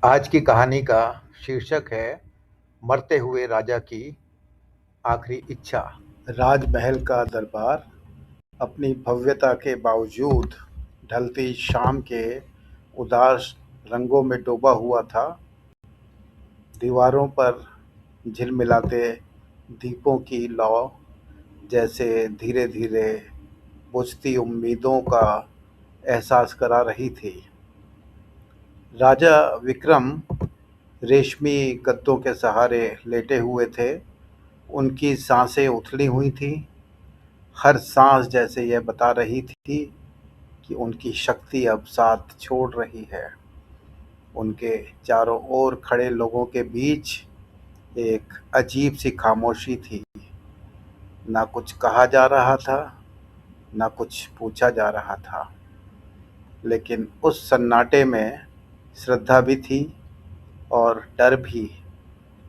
आज की कहानी का शीर्षक है मरते हुए राजा की आखिरी इच्छा। राजमहल का दरबार अपनी भव्यता के बावजूद ढलती शाम के उदास रंगों में डूबा हुआ था। दीवारों पर झिलमिलाते दीपों की लौ जैसे धीरे धीरे बुझती उम्मीदों का एहसास करा रही थी। राजा विक्रम रेशमी गद्दों के सहारे लेटे हुए थे। उनकी सांसें उथली हुई थीं। हर सांस जैसे यह बता रही थी कि उनकी शक्ति अब साथ छोड़ रही है। उनके चारों ओर खड़े लोगों के बीच एक अजीब सी खामोशी थी। ना कुछ कहा जा रहा था, ना कुछ पूछा जा रहा था, लेकिन उस सन्नाटे में श्रद्धा भी थी और डर भी।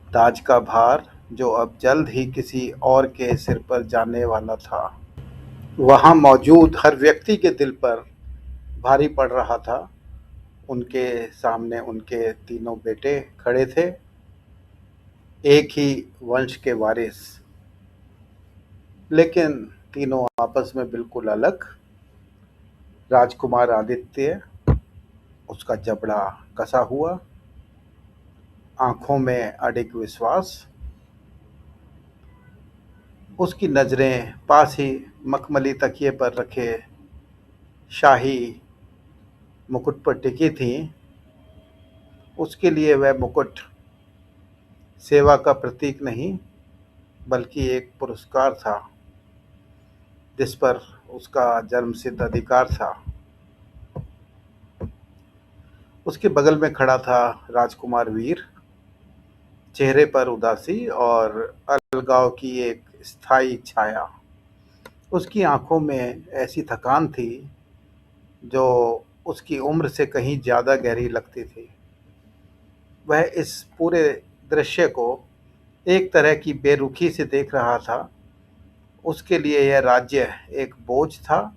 ताज का भार जो अब जल्द ही किसी और के सिर पर जाने वाला था, वहाँ मौजूद हर व्यक्ति के दिल पर भारी पड़ रहा था। उनके सामने उनके तीनों बेटे खड़े थे, एक ही वंश के वारिस, लेकिन तीनों आपस में बिल्कुल अलग। राजकुमार आदित्य, उसका जबड़ा कसा हुआ, आंखों में अडिग विश्वास, उसकी नज़रें पास ही मखमली तकिए पर रखे शाही मुकुट पर टिकी थीं। उसके लिए वह मुकुट सेवा का प्रतीक नहीं, बल्कि एक पुरस्कार था जिस पर उसका जन्मसिद्ध अधिकार था। उसके बगल में खड़ा था राजकुमार वीर, चेहरे पर उदासी और अलगाव की एक स्थायी छाया। उसकी आंखों में ऐसी थकान थी जो उसकी उम्र से कहीं ज़्यादा गहरी लगती थी। वह इस पूरे दृश्य को एक तरह की बेरुखी से देख रहा था। उसके लिए यह राज्य एक बोझ था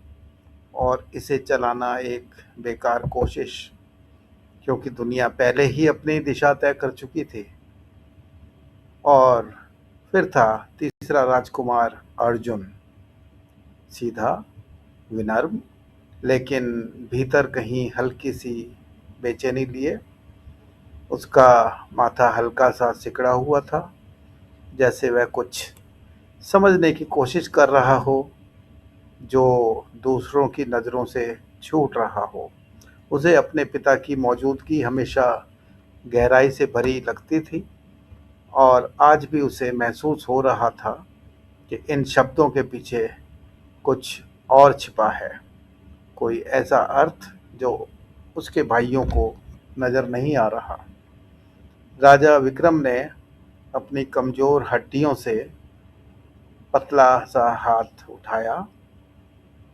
और इसे चलाना एक बेकार कोशिश, क्योंकि दुनिया पहले ही अपनी दिशा तय कर चुकी थी। और फिर था तीसरा राजकुमार अर्जुन, सीधा, विनम्र, लेकिन भीतर कहीं हल्की सी बेचैनी लिए। उसका माथा हल्का सा सिकड़ा हुआ था, जैसे वह कुछ समझने की कोशिश कर रहा हो जो दूसरों की नज़रों से छूट रहा हो। उसे अपने पिता की मौजूदगी हमेशा गहराई से भरी लगती थी, और आज भी उसे महसूस हो रहा था कि इन शब्दों के पीछे कुछ और छिपा है, कोई ऐसा अर्थ जो उसके भाइयों को नज़र नहीं आ रहा। राजा विक्रम ने अपनी कमज़ोर हड्डियों से पतला सा हाथ उठाया।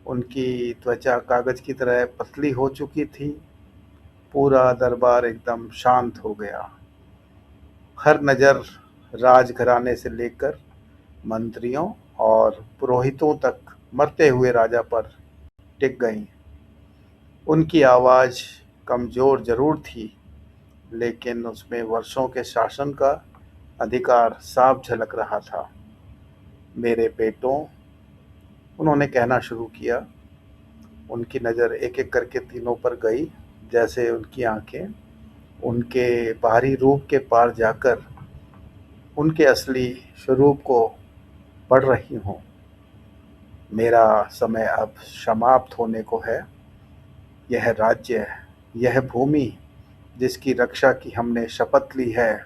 उनकी त्वचा कागज़ की तरह पतली हो चुकी थी। पूरा दरबार एकदम शांत हो गया। हर नज़र राजघराने से लेकर मंत्रियों और पुरोहितों तक मरते हुए राजा पर टिक गई। उनकी आवाज़ कमज़ोर ज़रूर थी, लेकिन उसमें वर्षों के शासन का अधिकार साफ झलक रहा था। मेरे बेटों, उन्होंने कहना शुरू किया। उनकी नज़र एक एक करके तीनों पर गई, जैसे उनकी आंखें उनके बाहरी रूप के पार जाकर उनके असली स्वरूप को पढ़ रही हों। मेरा समय अब समाप्त होने को है। यह राज्य, यह भूमि जिसकी रक्षा की हमने शपथ ली है,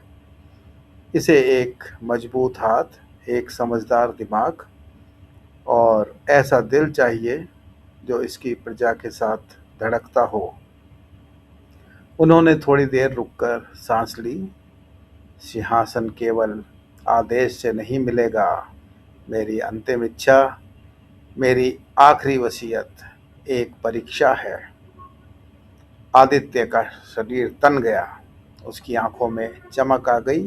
इसे एक मजबूत हाथ, एक समझदार दिमाग और ऐसा दिल चाहिए जो इसकी प्रजा के साथ धड़कता हो। उन्होंने थोड़ी देर रुककर सांस ली। सिंहासन केवल आदेश से नहीं मिलेगा। मेरी अंतिम इच्छा, मेरी आखिरी वसीयत एक परीक्षा है। आदित्य का शरीर तन गया। उसकी आंखों में चमक आ गई।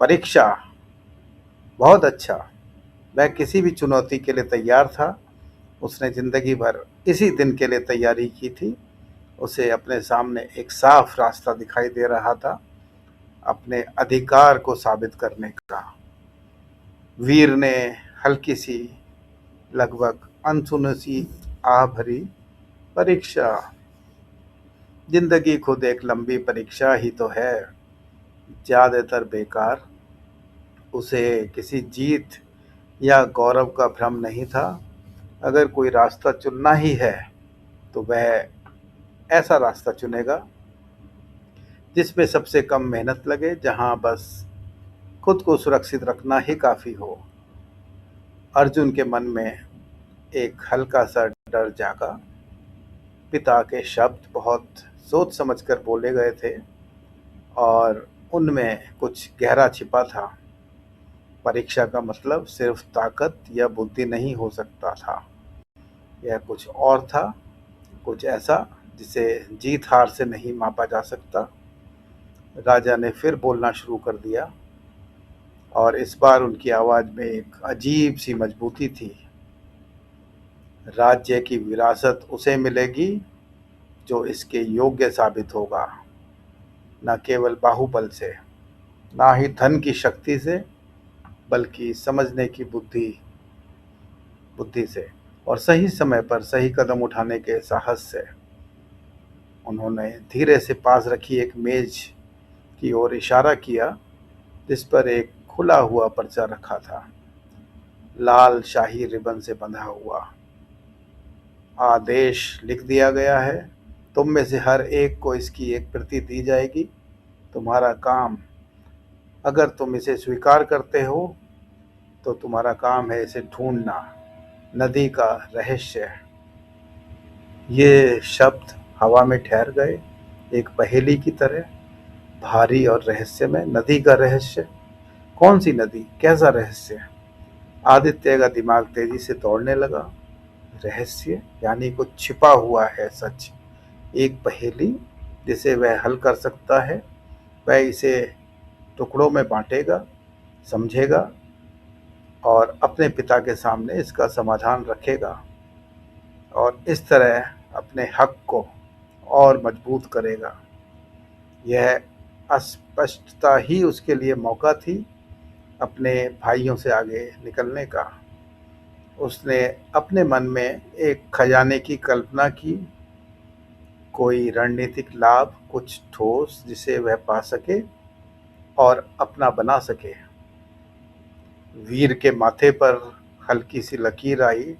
परीक्षा, बहुत अच्छा। वह किसी भी चुनौती के लिए तैयार था। उसने जिंदगी भर इसी दिन के लिए तैयारी की थी, उसे अपने सामने एक साफ रास्ता दिखाई दे रहा था अपने अधिकार को साबित करने का। वीर ने हल्की सी, लगभग अनसुनी सी आह भरी, परीक्षा, जिंदगी खुद एक लंबी परीक्षा ही तो है, ज्यादातर बेकार। उसे किसी जीत या गौरव का भ्रम नहीं था। अगर कोई रास्ता चुनना ही है तो वह ऐसा रास्ता चुनेगा जिसमें सबसे कम मेहनत लगे, जहां बस खुद को सुरक्षित रखना ही काफी हो। अर्जुन के मन में एक हल्का सा डर जागा। पिता के शब्द बहुत सोच समझकर बोले गए थे और उनमें कुछ गहरा छिपा था। परीक्षा का मतलब सिर्फ ताकत या बुद्धि नहीं हो सकता था। यह कुछ और था, कुछ ऐसा जिसे जीत हार से नहीं मापा जा सकता। राजा ने फिर बोलना शुरू कर दिया और इस बार उनकी आवाज में एक अजीब सी मजबूती थी। राज्य की विरासत उसे मिलेगी जो इसके योग्य साबित होगा, न केवल बाहुबल से, ना ही धन की शक्ति से, बल्कि समझने की बुद्धि बुद्धि से और सही समय पर सही कदम उठाने के साहस से। उन्होंने धीरे से पास रखी एक मेज की ओर इशारा किया जिस पर एक खुला हुआ पर्चा रखा था, लाल शाही रिबन से बंधा हुआ। आदेश लिख दिया गया है, तुम में से हर एक को इसकी एक प्रति दी जाएगी। तुम्हारा काम, अगर तुम इसे स्वीकार करते हो तो तुम्हारा काम है इसे ढूंढना, नदी का रहस्य। ये शब्द हवा में ठहर गए, एक पहेली की तरह, भारी और रहस्यमय। नदी का रहस्य, कौन सी नदी, कैसा रहस्य? आदित्य का दिमाग तेजी से दौड़ने लगा। रहस्य यानी कुछ छिपा हुआ है सच, एक पहेली जिसे वह हल कर सकता है। वह इसे टुकड़ों में बांटेगा, समझेगा और अपने पिता के सामने इसका समाधान रखेगा और इस तरह अपने हक को और मजबूत करेगा। यह अस्पष्टता ही उसके लिए मौका थी अपने भाइयों से आगे निकलने का। उसने अपने मन में एक खजाने की कल्पना की, कोई रणनीतिक लाभ, कुछ ठोस जिसे वह पा सके और अपना बना सके। वीर के माथे पर हल्की सी लकीर आई,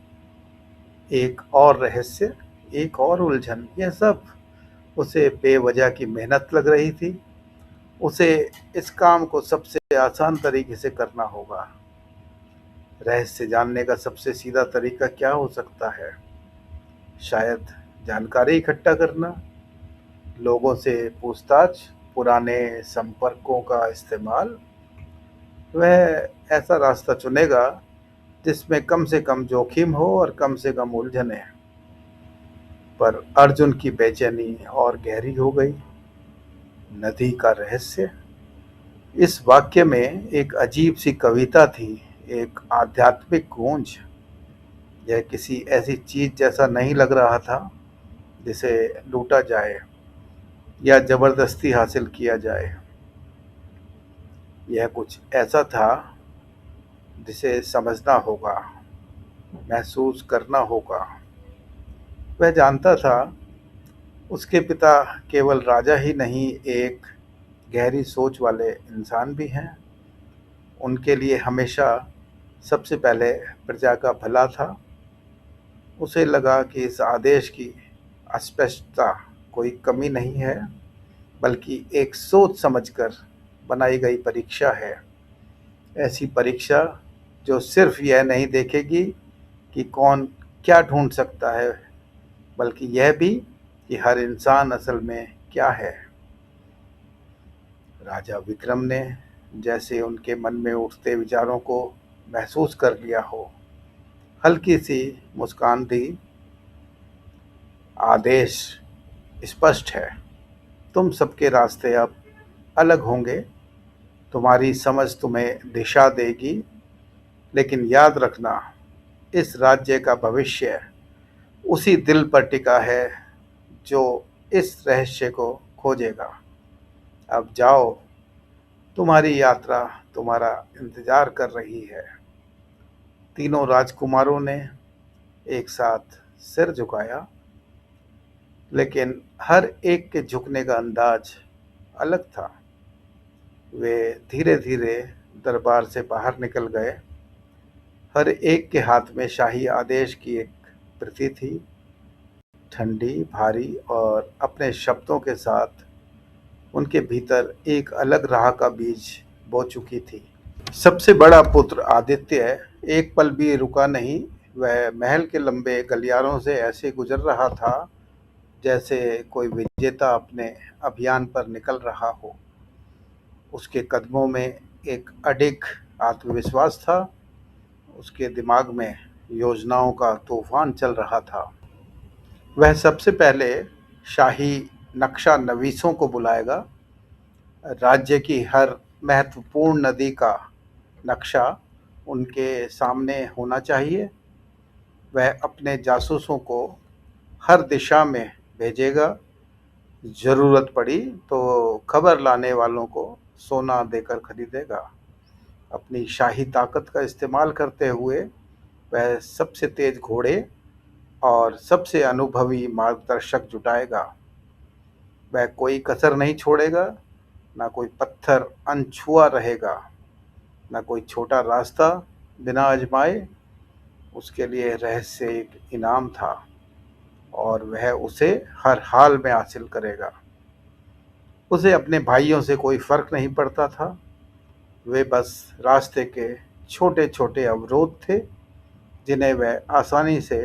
एक और रहस्य, एक और उलझन। यह सब उसे बेवजह की मेहनत लग रही थी। उसे इस काम को सबसे आसान तरीके से करना होगा। रहस्य जानने का सबसे सीधा तरीका क्या हो सकता है? शायद जानकारी इकट्ठा करना, लोगों से पूछताछ, पुराने संपर्कों का इस्तेमाल। वह ऐसा रास्ता चुनेगा जिसमें कम से कम जोखिम हो और कम से कम उलझने। पर अर्जुन की बेचैनी और गहरी हो गई। नदी का रहस्य, इस वाक्य में एक अजीब सी कविता थी, एक आध्यात्मिक गूंज। यह किसी ऐसी चीज जैसा नहीं लग रहा था जिसे लूटा जाए या जबरदस्ती हासिल किया जाए। यह कुछ ऐसा था जिसे समझना होगा, महसूस करना होगा। वह जानता था उसके पिता केवल राजा ही नहीं, एक गहरी सोच वाले इंसान भी हैं। उनके लिए हमेशा सबसे पहले प्रजा का भला था। उसे लगा कि इस आदेश की अस्पष्टता कोई कमी नहीं है, बल्कि एक सोच समझकर बनाई गई परीक्षा है। ऐसी परीक्षा जो सिर्फ यह नहीं देखेगी कि कौन क्या ढूंढ सकता है, बल्कि यह भी कि हर इंसान असल में क्या है। राजा विक्रम ने जैसे उनके मन में उठते विचारों को महसूस कर लिया हो, हल्की सी मुस्कान दी। आदेश स्पष्ट है, तुम सबके रास्ते अब अलग होंगे। तुम्हारी समझ तुम्हें दिशा देगी, लेकिन याद रखना, इस राज्य का भविष्य उसी दिल पर टिका है जो इस रहस्य को खोजेगा। अब जाओ, तुम्हारी यात्रा तुम्हारा इंतजार कर रही है। तीनों राजकुमारों ने एक साथ सिर झुकाया, लेकिन हर एक के झुकने का अंदाज अलग था। वे धीरे धीरे दरबार से बाहर निकल गए। हर एक के हाथ में शाही आदेश की एक प्रति थी, ठंडी, भारी और अपने शब्दों के साथ उनके भीतर एक अलग राह का बीज बो चुकी थी। सबसे बड़ा पुत्र आदित्य एक पल भी रुका नहीं। वह महल के लंबे गलियारों से ऐसे गुजर रहा था जैसे कोई विजेता अपने अभियान पर निकल रहा हो। उसके कदमों में एक अडिग आत्मविश्वास था। उसके दिमाग में योजनाओं का तूफान चल रहा था। वह सबसे पहले शाही नक्शा नवीसों को बुलाएगा। राज्य की हर महत्वपूर्ण नदी का नक्शा उनके सामने होना चाहिए। वह अपने जासूसों को हर दिशा में भेजेगा। ज़रूरत पड़ी तो खबर लाने वालों को सोना देकर खरीदेगा। अपनी शाही ताकत का इस्तेमाल करते हुए वह सबसे तेज घोड़े और सबसे अनुभवी मार्गदर्शक जुटाएगा। वह कोई कसर नहीं छोड़ेगा, ना कोई पत्थर अनछुआ रहेगा, ना कोई छोटा रास्ता बिना आजमाए। उसके लिए रहस्य एक इनाम था और वह उसे हर हाल में हासिल करेगा। उसे अपने भाइयों से कोई फर्क नहीं पड़ता था। वे बस रास्ते के छोटे छोटे अवरोध थे जिन्हें वह आसानी से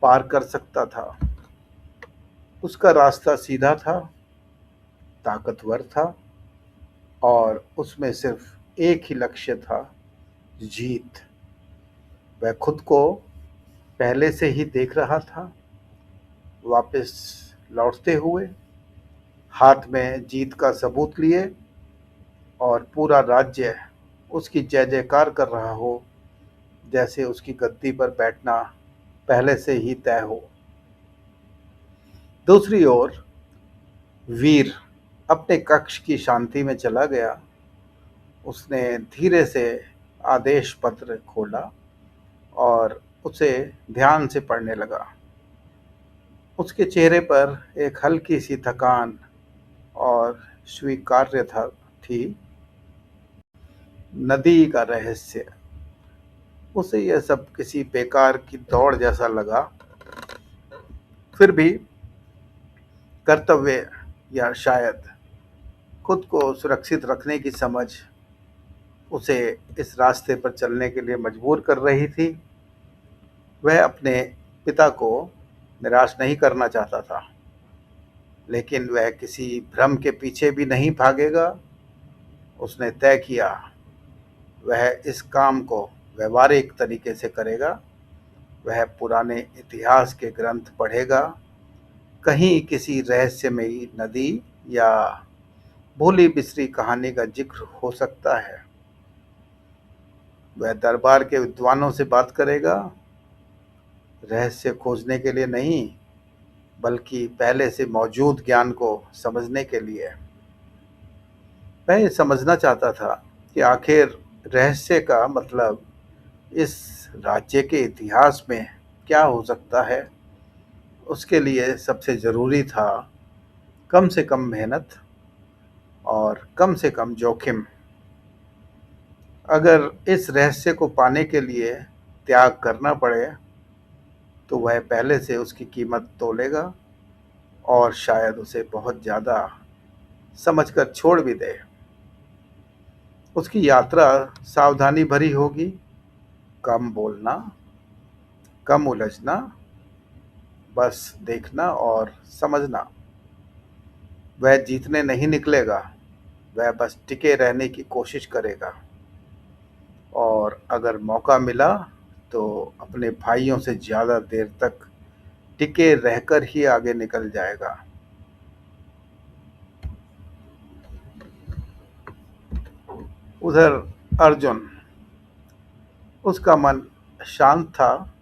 पार कर सकता था। उसका रास्ता सीधा था, ताकतवर था और उसमें सिर्फ एक ही लक्ष्य था, जीत। वह खुद को पहले से ही देख रहा था, वापस लौटते हुए हाथ में जीत का सबूत लिए, और पूरा राज्य उसकी जय जयकार कर रहा हो, जैसे उसकी गद्दी पर बैठना पहले से ही तय हो। दूसरी ओर वीर अपने कक्ष की शांति में चला गया। उसने धीरे से आदेश पत्र खोला और उसे ध्यान से पढ़ने लगा। उसके चेहरे पर एक हल्की सी थकान और स्वीकार्य थी। नदी का रहस्य। उसे यह सब किसी बेकार की दौड़ जैसा लगा। फिर भी कर्तव्य या शायद खुद को सुरक्षित रखने की समझ उसे इस रास्ते पर चलने के लिए मजबूर कर रही थी। वह अपने पिता को निराश नहीं करना चाहता था, लेकिन वह किसी भ्रम के पीछे भी नहीं भागेगा। उसने तय किया, वह इस काम को व्यवहारिक तरीके से करेगा। वह पुराने इतिहास के ग्रंथ पढ़ेगा। कहीं किसी रहस्यमयी नदी या भूली बिसरी कहानी का जिक्र हो सकता है। वह दरबार के विद्वानों से बात करेगा, रहस्य खोजने के लिए नहीं, बल्कि पहले से मौजूद ज्ञान को समझने के लिए। मैं ये समझना चाहता था कि आखिर रहस्य का मतलब इस राज्य के इतिहास में क्या हो सकता है। उसके लिए सबसे ज़रूरी था कम से कम मेहनत और कम से कम जोखिम। अगर इस रहस्य को पाने के लिए त्याग करना पड़े तो वह पहले से उसकी कीमत तोलेगा और शायद उसे बहुत ज़्यादा समझकर छोड़ भी दे। उसकी यात्रा सावधानी भरी होगी, कम बोलना, कम उलझना, बस देखना और समझना। वह जीतने नहीं निकलेगा, वह बस टिके रहने की कोशिश करेगा। और अगर मौका मिला तो अपने भाइयों से ज़्यादा देर तक टिके रहकर ही आगे निकल जाएगा। उधर अर्जुन, उसका मन शांत था,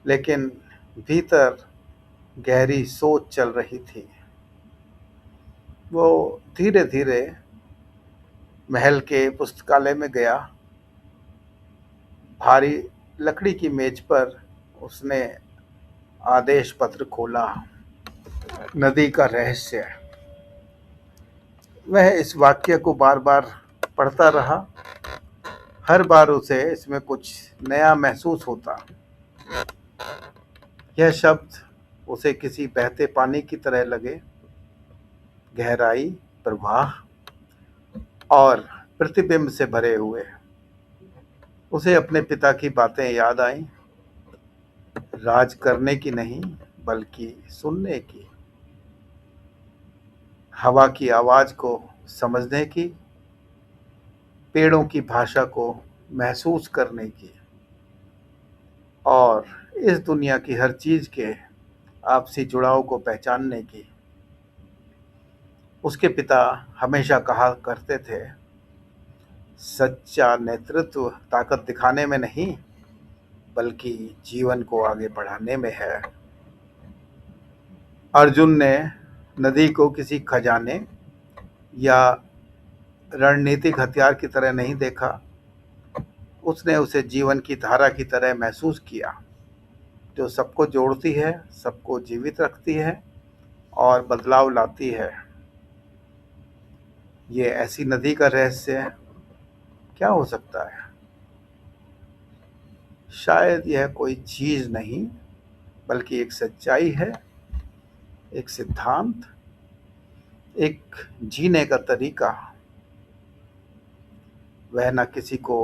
लेकिन भीतर गहरी सोच चल रही थी। वो धीरे धीरे महल के पुस्तकालय में गया। भारी लकड़ी की मेज पर उसने आदेश पत्र खोला। नदी का रहस्य। वह इस वाक्य को बार बार पढ़ता रहा। हर बार उसे इसमें कुछ नया महसूस होता। यह शब्द उसे किसी बहते पानी की तरह लगे। गहराई, प्रवाह और प्रतिबिंब से भरे हुए। उसे अपने पिता की बातें याद आईं। राज करने की नहीं, बल्कि सुनने की। हवा की आवाज को समझने की। पेड़ों की भाषा को महसूस करने की। और इस दुनिया की हर चीज के आपसी जुड़ाव को पहचानने की। उसके पिता हमेशा कहा करते थे, सच्चा नेतृत्व ताकत दिखाने में नहीं, बल्कि जीवन को आगे बढ़ाने में है। अर्जुन ने नदी को किसी खजाने या रणनीतिक हथियार की तरह नहीं देखा। उसने उसे जीवन की धारा की तरह महसूस किया, जो सबको जोड़ती है, सबको जीवित रखती है और बदलाव लाती है। ये ऐसी नदी का रहस्य क्या हो सकता है? शायद यह कोई चीज नहीं, बल्कि एक सच्चाई है, एक सिद्धांत, एक जीने का तरीका। वह न किसी को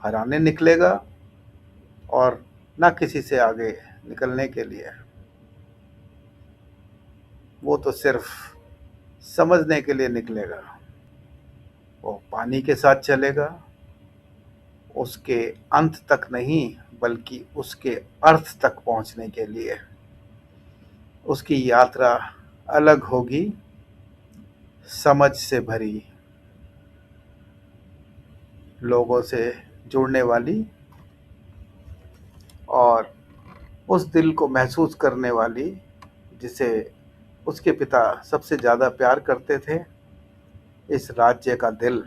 हराने निकलेगा और न किसी से आगे निकलने के लिए। वो तो सिर्फ समझने के लिए निकलेगा। वो पानी के साथ चलेगा, उसके अंत तक नहीं, बल्कि उसके अर्थ तक पहुंचने के लिए। उसकी यात्रा अलग होगी, समझ से भरी, लोगों से जुड़ने वाली और उस दिल को महसूस करने वाली जिसे उसके पिता सबसे ज़्यादा प्यार करते थे, इस राज्य का दिल।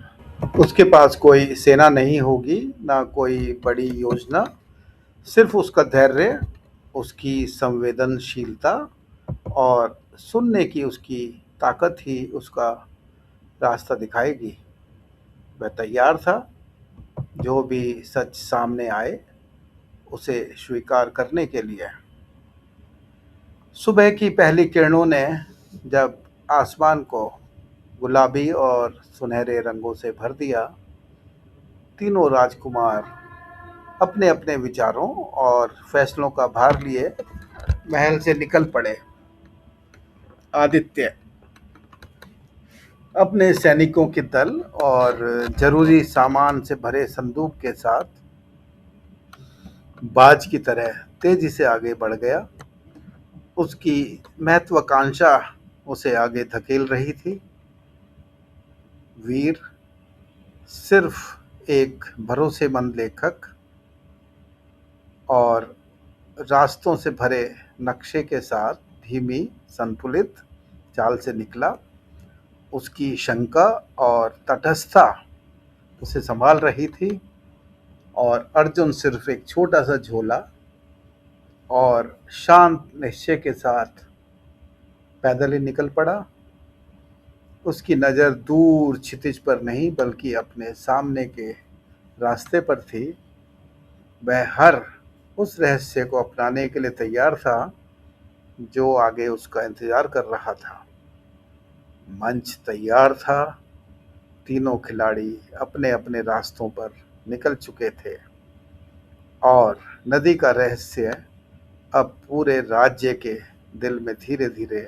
उसके पास कोई सेना नहीं होगी, ना कोई बड़ी योजना। सिर्फ उसका धैर्य, उसकी संवेदनशीलता और सुनने की उसकी ताकत ही उसका रास्ता दिखाएगी। वह तैयार था, जो भी सच सामने आए उसे स्वीकार करने के लिए। सुबह की पहली किरणों ने जब आसमान को गुलाबी और सुनहरे रंगों से भर दिया, तीनों राजकुमार अपने अपने विचारों और फैसलों का भार लिए महल से निकल पड़े। आदित्य अपने सैनिकों के दल और जरूरी सामान से भरे संदूक के साथ बाज की तरह तेजी से आगे बढ़ गया। उसकी महत्वाकांक्षा उसे आगे धकेल रही थी। वीर सिर्फ एक भरोसेमंद लेखक और रास्तों से भरे नक्शे के साथ धीमी, संतुलित चाल से निकला। उसकी शंका और तटस्थता उसे संभाल रही थी और अर्जुन सिर्फ एक छोटा सा झोला और शांत निश्चय के साथ पैदल ही निकल पड़ा। उसकी नज़र दूर क्षितिज पर नहीं, बल्कि अपने सामने के रास्ते पर थी। वह हर उस रहस्य को अपनाने के लिए तैयार था जो आगे उसका इंतजार कर रहा था। मंच तैयार था। तीनों खिलाड़ी अपने अपने रास्तों पर निकल चुके थे और नदी का रहस्य अब पूरे राज्य के दिल में धीरे धीरे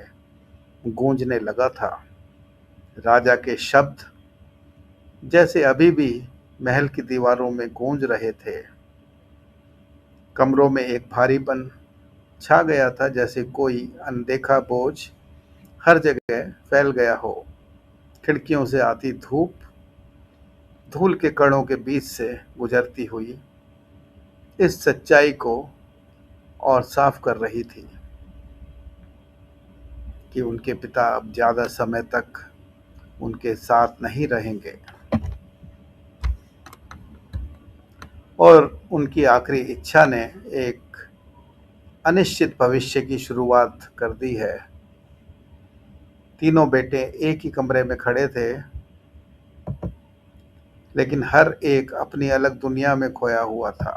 गूंजने लगा था। राजा के शब्द जैसे अभी भी महल की दीवारों में गूंज रहे थे। कमरों में एक भारीपन छा गया था, जैसे कोई अनदेखा बोझ हर जगह फैल गया हो। खिड़कियों से आती धूप धूल के कणों के बीच से गुजरती हुई इस सच्चाई को और साफ कर रही थी कि उनके पिता अब ज़्यादा समय तक उनके साथ नहीं रहेंगे और उनकी आखिरी इच्छा ने एक अनिश्चित भविष्य की शुरुआत कर दी है। तीनों बेटे एक ही कमरे में खड़े थे, लेकिन हर एक अपनी अलग दुनिया में खोया हुआ था।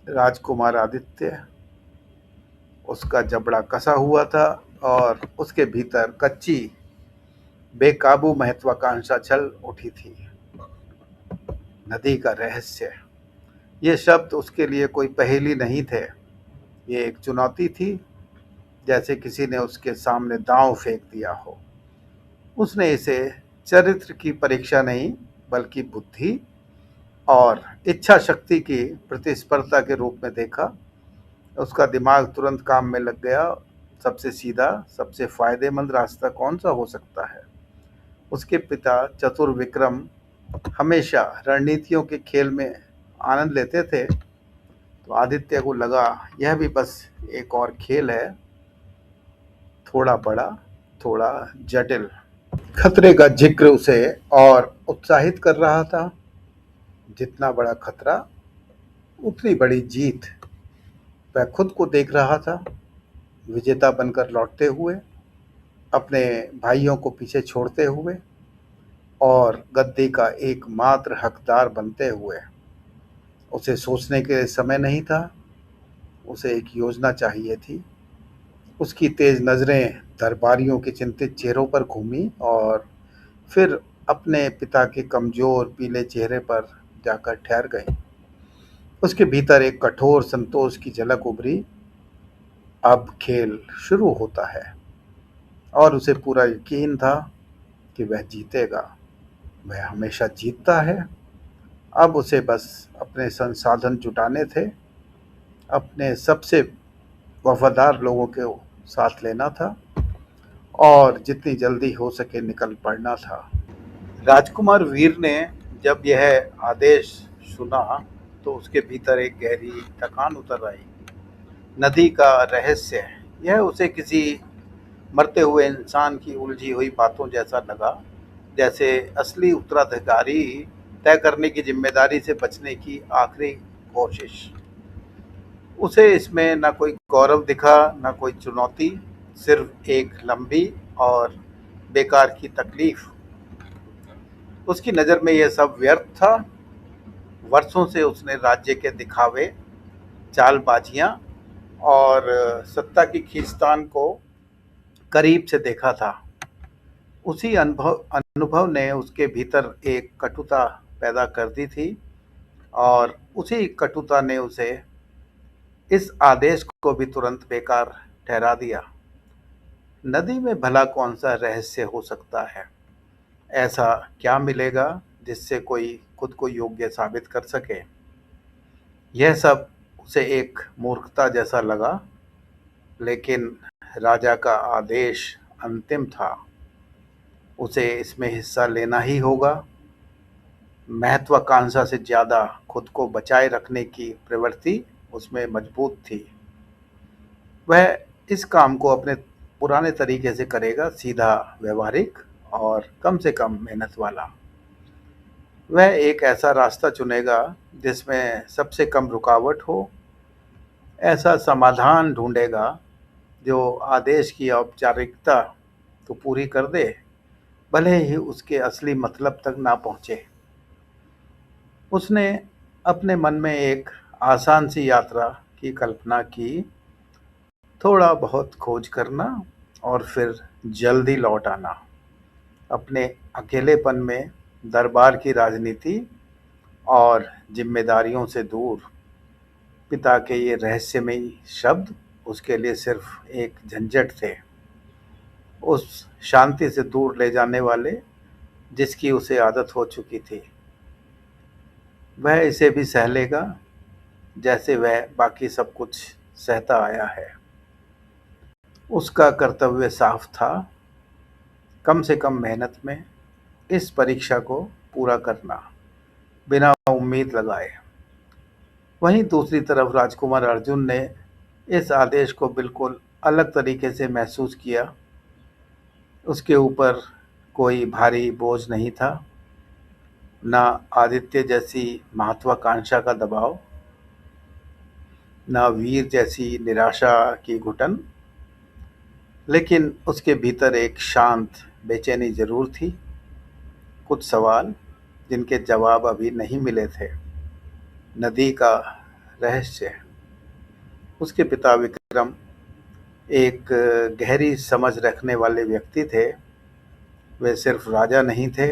राजकुमार आदित्य, उसका जबड़ा कसा हुआ था और उसके भीतर कच्ची बेकाबू महत्वाकांक्षा चल उठी थी। नदी का रहस्य, ये शब्द उसके लिए कोई पहेली नहीं थे। ये एक चुनौती थी, जैसे किसी ने उसके सामने दांव फेंक दिया हो। उसने इसे चरित्र की परीक्षा नहीं, बल्कि बुद्धि और इच्छा शक्ति की प्रतिस्पर्धा के रूप में देखा। उसका दिमाग तुरंत काम में लग गया। सबसे सीधा, सबसे फायदेमंद रास्ता कौन सा हो सकता है? उसके पिता चतुर विक्रम हमेशा रणनीतियों के खेल में आनंद लेते थे, तो आदित्य को लगा यह भी बस एक और खेल है, थोड़ा बड़ा, थोड़ा जटिल। खतरे का जिक्र उसे और उत्साहित कर रहा था। जितना बड़ा खतरा, उतनी बड़ी जीत। वह खुद को देख रहा था, विजेता बनकर लौटते हुए, अपने भाइयों को पीछे छोड़ते हुए और गद्दी का एकमात्र हकदार बनते हुए। उसे सोचने के लिए समय नहीं था, उसे एक योजना चाहिए थी। उसकी तेज नज़रें दरबारियों के चिंतित चेहरों पर घूमी और फिर अपने पिता के कमजोर पीले चेहरे पर जाकर ठहर गई। उसके भीतर एक कठोर संतोष की झलक उभरी। अब खेल शुरू होता है और उसे पूरा यकीन था कि वह जीतेगा। वह हमेशा जीतता है। अब उसे बस अपने संसाधन जुटाने थे, अपने सबसे वफादार लोगों को साथ लेना था और जितनी जल्दी हो सके निकल पड़ना था। राजकुमार वीर ने जब यह आदेश सुना तो उसके भीतर एक गहरी थकान उतर आई। नदी का रहस्य, यह उसे किसी मरते हुए इंसान की उलझी हुई बातों जैसा लगा, जैसे असली उत्तराधिकारी तय करने की जिम्मेदारी से बचने की आखिरी कोशिश। उसे इसमें न कोई गौरव दिखा, न कोई चुनौती, सिर्फ एक लंबी और बेकार की तकलीफ। उसकी नज़र में यह सब व्यर्थ था। वर्षों से उसने राज्य के दिखावे, चालबाजियां और सत्ता की खींचतान को करीब से देखा था। उसी अनुभव अनुभव ने उसके भीतर एक कटुता पैदा कर दी थी और उसी कटुता ने उसे इस आदेश को भी तुरंत बेकार ठहरा दिया। नदी में भला कौन सा रहस्य हो सकता है? ऐसा क्या मिलेगा जिससे कोई खुद को योग्य साबित कर सके? यह सब उसे एक मूर्खता जैसा लगा, लेकिन राजा का आदेश अंतिम था। उसे इसमें हिस्सा लेना ही होगा। महत्वाकांक्षा से ज़्यादा खुद को बचाए रखने की प्रवृत्ति उसमें मजबूत थी। वह इस काम को अपने पुराने तरीके से करेगा, सीधा, व्यवहारिक और कम से कम मेहनत वाला। वह एक ऐसा रास्ता चुनेगा जिसमें सबसे कम रुकावट हो। ऐसा समाधान ढूंढेगा जो आदेश की औपचारिकता तो पूरी कर दे, भले ही उसके असली मतलब तक ना पहुँचे। उसने अपने मन में एक आसान सी यात्रा की कल्पना की, थोड़ा बहुत खोज करना और फिर जल्दी लौट आना। अपने अकेलेपन में दरबार की राजनीति और जिम्मेदारियों से दूर। पिता के ये रहस्यमयी शब्द उसके लिए सिर्फ एक झंझट थे, उस शांति से दूर ले जाने वाले जिसकी उसे आदत हो चुकी थी। वह इसे भी सह लेगा, जैसे वह बाकी सब कुछ सहता आया है। उसका कर्तव्य साफ था, कम से कम मेहनत में इस परीक्षा को पूरा करना, बिना उम्मीद लगाए। वहीं दूसरी तरफ राजकुमार अर्जुन ने इस आदेश को बिल्कुल अलग तरीके से महसूस किया। उसके ऊपर कोई भारी बोझ नहीं था, ना आदित्य जैसी महत्वाकांक्षा का दबाव, ना वीर जैसी निराशा की घुटन। लेकिन उसके भीतर एक शांत बेचैनी जरूर थी, कुछ सवाल जिनके जवाब अभी नहीं मिले थे। नदी का रहस्य। उसके पिता विक्रम एक गहरी समझ रखने वाले व्यक्ति थे। वे सिर्फ राजा नहीं थे,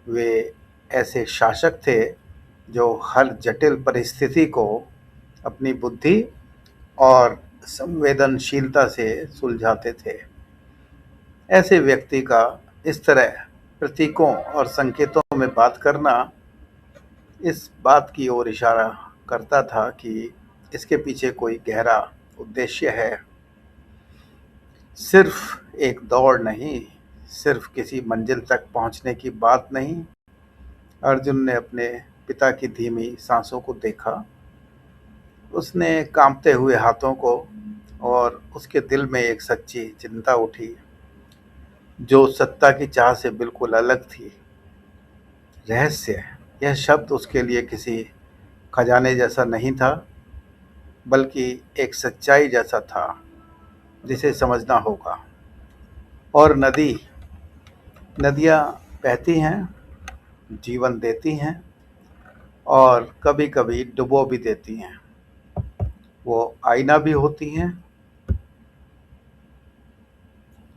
वे ऐसे शासक थे जो हर जटिल परिस्थिति को अपनी बुद्धि और संवेदनशीलता से सुलझाते थे। ऐसे व्यक्ति का इस तरह प्रतीकों और संकेतों में बात करना इस बात की ओर इशारा करता था कि इसके पीछे कोई गहरा उद्देश्य है। सिर्फ एक दौड़ नहीं, सिर्फ किसी मंजिल तक पहुंचने की बात नहीं। अर्जुन ने अपने पिता की धीमी सांसों को देखा, उसने कांपते हुए हाथों को, और उसके दिल में एक सच्ची चिंता उठी जो सत्ता की चाह से बिल्कुल अलग थी। रहस्य, यह शब्द उसके लिए किसी खजाने जैसा नहीं था, बल्कि एक सच्चाई जैसा था जिसे समझना होगा। और नदियाँ बहती हैं, जीवन देती हैं, और कभी कभी डुबो भी देती हैं। वो आईना भी होती हैं,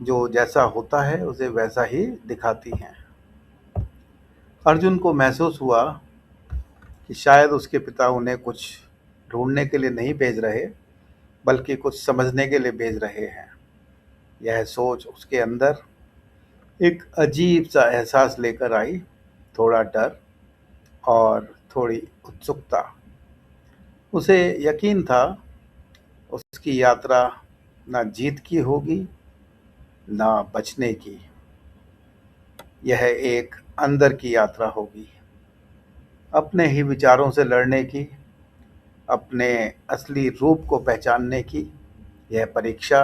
जो जैसा होता है उसे वैसा ही दिखाती हैं। अर्जुन को महसूस हुआ कि शायद उसके पिता उन्हें कुछ ढूंढने के लिए नहीं भेज रहे, बल्कि कुछ समझने के लिए भेज रहे हैं। यह सोच उसके अंदर एक अजीब सा एहसास लेकर आई, थोड़ा डर और थोड़ी उत्सुकता। उसे यकीन था उसकी यात्रा ना जीत की होगी, ना बचने की। यह एक अंदर की यात्रा होगी, अपने ही विचारों से लड़ने की, अपने असली रूप को पहचानने की। यह परीक्षा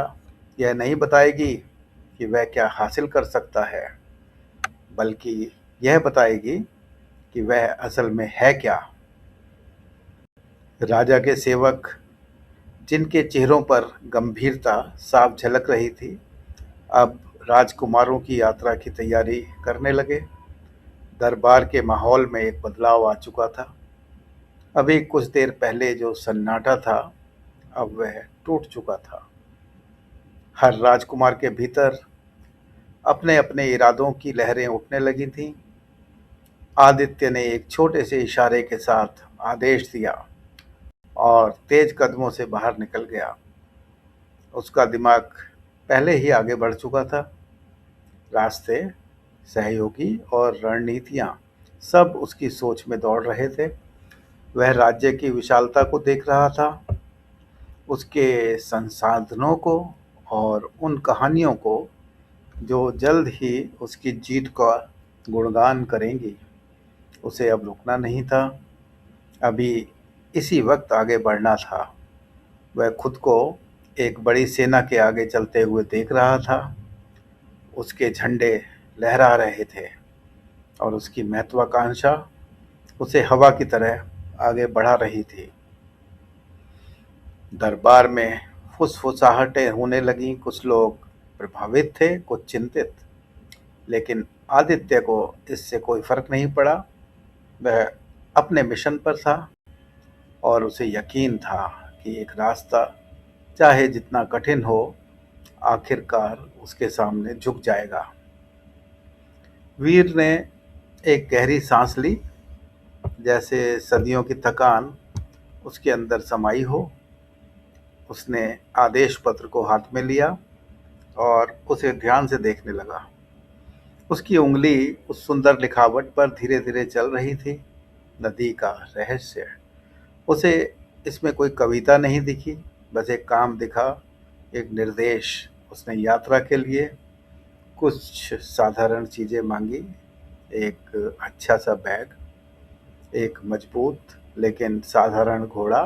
यह नहीं बताएगी कि वह क्या हासिल कर सकता है, बल्कि यह बताएगी कि वह असल में है क्या। राजा के सेवक, जिनके चेहरों पर गंभीरता साफ झलक रही थी, अब राजकुमारों की यात्रा की तैयारी करने लगे। दरबार के माहौल में एक बदलाव आ चुका था। अभी कुछ देर पहले जो सन्नाटा था, अब वह टूट चुका था। हर राजकुमार के भीतर अपने अपने इरादों की लहरें उठने लगी थीं। आदित्य ने एक छोटे से इशारे के साथ आदेश दिया और तेज कदमों से बाहर निकल गया। उसका दिमाग पहले ही आगे बढ़ चुका था। रास्ते, सहयोगी और रणनीतियां सब उसकी सोच में दौड़ रहे थे। वह राज्य की विशालता को देख रहा था, उसके संसाधनों को, और उन कहानियों को जो जल्द ही उसकी जीत का गुणगान करेंगी। उसे अब रुकना नहीं था, अभी इसी वक्त आगे बढ़ना था। वह खुद को एक बड़ी सेना के आगे चलते हुए देख रहा था। उसके झंडे लहरा रहे थे और उसकी महत्वाकांक्षा उसे हवा की तरह आगे बढ़ा रही थी। दरबार में फुसफुसाहटें होने लगीं। कुछ लोग प्रभावित थे, कुछ चिंतित। लेकिन आदित्य को इससे कोई फर्क नहीं पड़ा। वह अपने मिशन पर था और उसे यकीन था कि एक रास्ता, चाहे जितना कठिन हो, आखिरकार उसके सामने झुक जाएगा। वीर ने एक गहरी सांस ली, जैसे सदियों की थकान उसके अंदर समाई हो। उसने आदेश पत्र को हाथ में लिया और उसे ध्यान से देखने लगा। उसकी उंगली उस सुंदर लिखावट पर धीरे धीरे चल रही थी। नदी का रहस्य। उसे इसमें कोई कविता नहीं दिखी, बस एक काम दिखा, एक निर्देश। उसने यात्रा के लिए कुछ साधारण चीज़ें मांगी। एक अच्छा सा बैग, एक मजबूत लेकिन साधारण घोड़ा,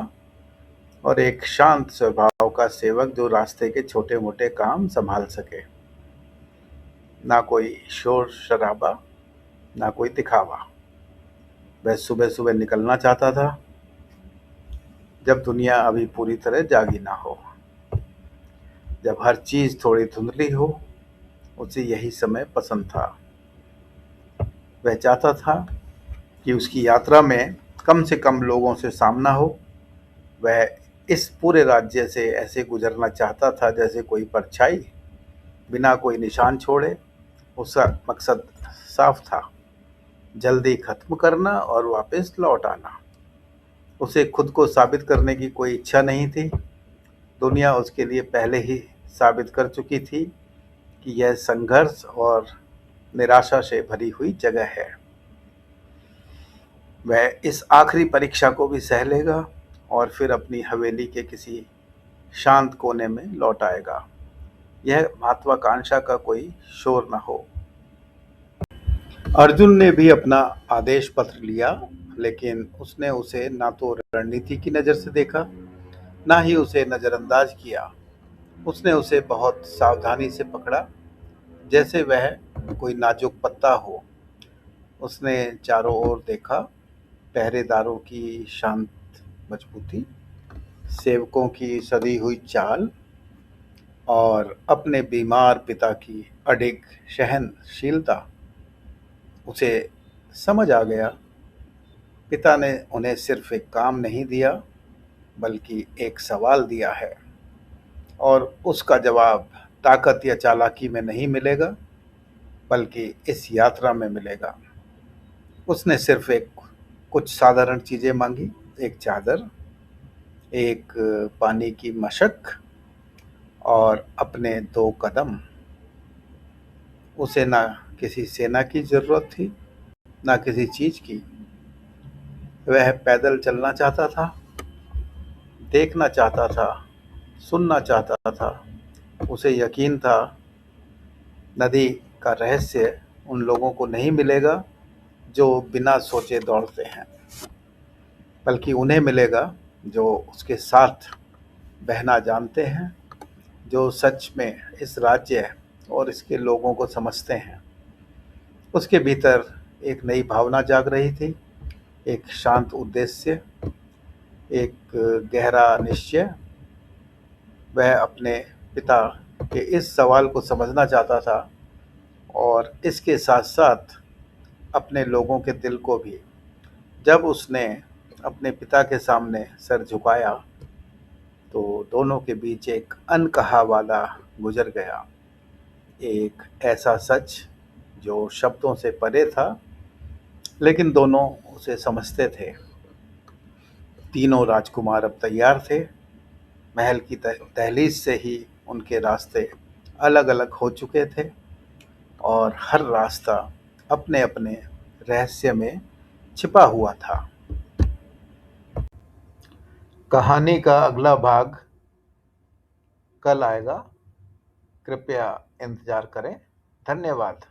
और एक शांत स्वभाव का सेवक जो रास्ते के छोटे मोटे काम संभाल सके। ना कोई शोर शराबा, ना कोई दिखावा। वह सुबह सुबह निकलना चाहता था, जब दुनिया अभी पूरी तरह जागी ना हो, जब हर चीज थोड़ी धुंधली हो। उसे यही समय पसंद था। वह चाहता था कि उसकी यात्रा में कम से कम लोगों से सामना हो। वह इस पूरे राज्य से ऐसे गुजरना चाहता था जैसे कोई परछाई, बिना कोई निशान छोड़े। उसका मकसद साफ था, जल्दी खत्म करना और वापस लौट आना। उसे खुद को साबित करने की कोई इच्छा नहीं थी। दुनिया उसके लिए पहले ही साबित कर चुकी थी कि यह संघर्ष और निराशा से भरी हुई जगह है। वह इस आखिरी परीक्षा को भी सह लेगा और फिर अपनी हवेली के किसी शांत कोने में लौट आएगा। यह महत्वाकांक्षा का कोई शोर न हो। अर्जुन ने भी अपना आदेश पत्र लिया, लेकिन उसने उसे ना तो रणनीति की नज़र से देखा, ना ही उसे नज़रअंदाज किया। उसने उसे बहुत सावधानी से पकड़ा, जैसे वह कोई नाजुक पत्ता हो। उसने चारों ओर देखा, पहरेदारों की शांत मजबूती, सेवकों की सधी हुई चाल और अपने बीमार पिता की अडिग सहनशीलता। उसे समझ आ गया, पिता ने उन्हें सिर्फ एक काम नहीं दिया, बल्कि एक सवाल दिया है, और उसका जवाब ताकत या चालाकी में नहीं मिलेगा, बल्कि इस यात्रा में मिलेगा। उसने सिर्फ एक कुछ साधारण चीज़ें मांगी, एक चादर, एक पानी की मशक और अपने 2 कदम। उसे ना किसी सेना की ज़रूरत थी, ना किसी चीज़ की। वह पैदल चलना चाहता था, देखना चाहता था, सुनना चाहता था। उसे यकीन था, नदी का रहस्य उन लोगों को नहीं मिलेगा जो बिना सोचे दौड़ते हैं, बल्कि उन्हें मिलेगा जो उसके साथ बहना जानते हैं, जो सच में इस राज्य और इसके लोगों को समझते हैं। उसके भीतर एक नई भावना जाग रही थी, एक शांत उद्देश्य, एक गहरा निश्चय। वह अपने पिता के इस सवाल को समझना चाहता था और इसके साथ साथ अपने लोगों के दिल को भी। जब उसने अपने पिता के सामने सर झुकाया, तो दोनों के बीच एक अनकहा वादा गुजर गया। एक ऐसा सच जो शब्दों से परे था, लेकिन दोनों उसे समझते थे। तीनों राजकुमार अब तैयार थे। महल की दहलीज से ही उनके रास्ते अलग अलग हो चुके थे, और हर रास्ता अपने अपने रहस्य में छिपा हुआ था। कहानी का अगला भाग कल आएगा। कृपया इंतजार करें। धन्यवाद।